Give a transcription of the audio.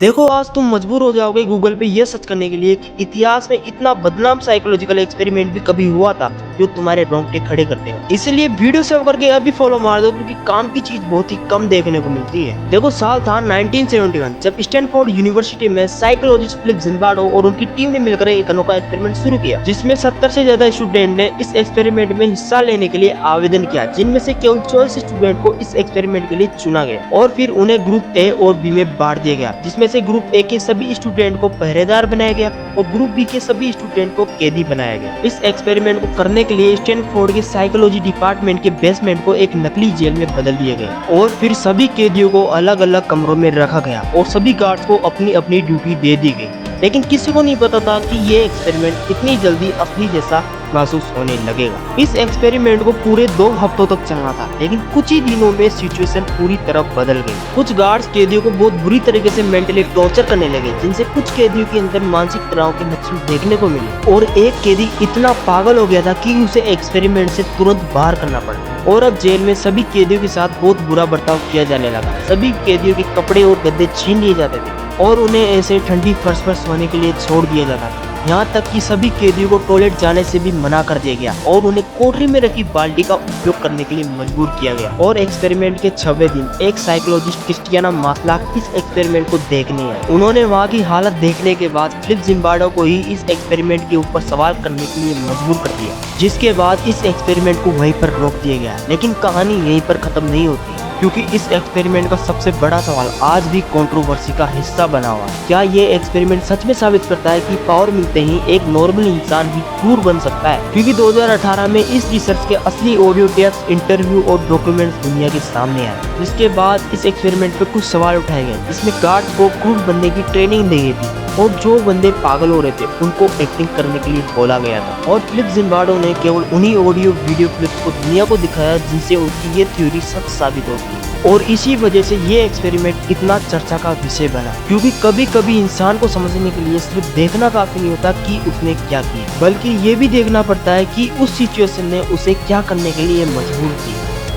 देखो आज तुम मजबूर हो जाओगे गूगल पे ये सर्च करने के लिए कि इतिहास में इतना बदनाम साइकोलॉजिकल एक्सपेरिमेंट भी कभी हुआ था जो तुम्हारे रोंगटे खड़े करते हैं। इसलिए वीडियो सेव करके अभी फॉलो मार दो क्योंकि काम की चीज बहुत ही कम देखने को मिलती है। देखो साल था 1971 जब स्टैनफोर्ड यूनिवर्सिटी में साइकोलॉजिस्ट फिलिप जिम्बार्डो और उनकी टीम ने मिलकर एक अनोखा एक्सपेरिमेंट शुरू किया जिसमें 70 से ज्यादा स्टूडेंट ने इस एक्सपेरिमेंट में हिस्सा लेने के लिए आवेदन किया, जिनमें से केवल 24 स्टूडेंट को इस एक्सपेरिमेंट के लिए चुना गया और फिर उन्हें ग्रुप ए और बी में बांट दिया गया, जिसमें से ग्रुप ए के सभी स्टूडेंट को पहरेदार बनाया गया और ग्रुप बी के सभी स्टूडेंट को कैदी बनाया गया। इस एक्सपेरिमेंट को करने के लिए स्टैनफोर्ड के साइकोलॉजी डिपार्टमेंट के बेसमेंट को एक नकली जेल में बदल दिया गया और फिर सभी कैदियों को अलग अलग कमरों में रखा गया और सभी गार्ड्स को अपनी अपनी ड्यूटी दे दी गई। लेकिन किसी को नहीं पता था कि ये एक्सपेरिमेंट इतनी जल्दी असली जैसा महसूस होने लगेगा। इस एक्सपेरिमेंट को पूरे 2 हफ्तों तक चलना था, लेकिन कुछ ही दिनों में सिचुएशन पूरी तरह बदल गई। कुछ गार्ड्स कैदियों को बहुत बुरी तरीके से मेंटली टॉर्चर करने लगे, जिनसे कुछ कैदियों के अंदर मानसिक तनाव के लक्षण देखने को मिले और एक कैदी इतना पागल हो गया था कि उसे एक्सपेरिमेंट से तुरंत बाहर करना पड़ा और अब जेल में सभी कैदियों के साथ बहुत बुरा बर्ताव किया जाने लगा। सभी कैदियों के कपड़े और गद्दे छीन लिए जाते थे और उन्हें ऐसे ठंडी फर्श पर सोने के लिए छोड़ दिया जाता था। यहाँ तक कि सभी कैदियों को टॉयलेट जाने से भी मना कर दिया गया और उन्हें कोठरी में रखी बाल्टी का उपयोग करने के लिए मजबूर किया गया। और एक्सपेरिमेंट के 6वें दिन एक साइकोलॉजिस्ट क्रिस्टियाना मास्लाक इस एक्सपेरिमेंट को देखने आए। उन्होंने वहाँ की हालत देखने के बाद फिलिप जिम्बार्डो को ही इस एक्सपेरिमेंट के ऊपर सवाल करने के लिए मजबूर कर दिया, जिसके बाद इस एक्सपेरिमेंट को वहीं पर रोक दिया गया। लेकिन कहानी यहीं पर खत्म नहीं होती, क्योंकि इस एक्सपेरिमेंट का सबसे बड़ा सवाल आज भी कंट्रोवर्सी का हिस्सा बना हुआ है। क्या ये एक्सपेरिमेंट सच में साबित करता है कि पावर मिलते ही एक नॉर्मल इंसान भी क्रूर बन सकता है? क्योंकि 2018 में इस रिसर्च के असली ऑडियो टेप्स, इंटरव्यू और डॉक्यूमेंट्स दुनिया के सामने आए, जिसके बाद इस एक्सपेरिमेंट पे कुछ सवाल उठाए गए। इसमें गार्ड्स को क्रूर बनने की ट्रेनिंग दी गई थी और जो बंदे पागल हो रहे थे उनको एक्टिंग करने के लिए बोला गया था और फिलिप जिम्बार्डो ने केवल उन्हीं ऑडियो वीडियो क्लिप्स को दुनिया को दिखाया जिनसे उनकी ये थ्योरी सच साबित होती है। और इसी वजह से ये एक्सपेरिमेंट इतना चर्चा का विषय बना, क्योंकि कभी कभी इंसान को समझने के लिए सिर्फ देखना काफी नहीं होता कि उसने क्या किया, बल्कि ये भी देखना पड़ता है कि उस सिचुएशन ने उसे क्या करने के लिए मजबूर किया।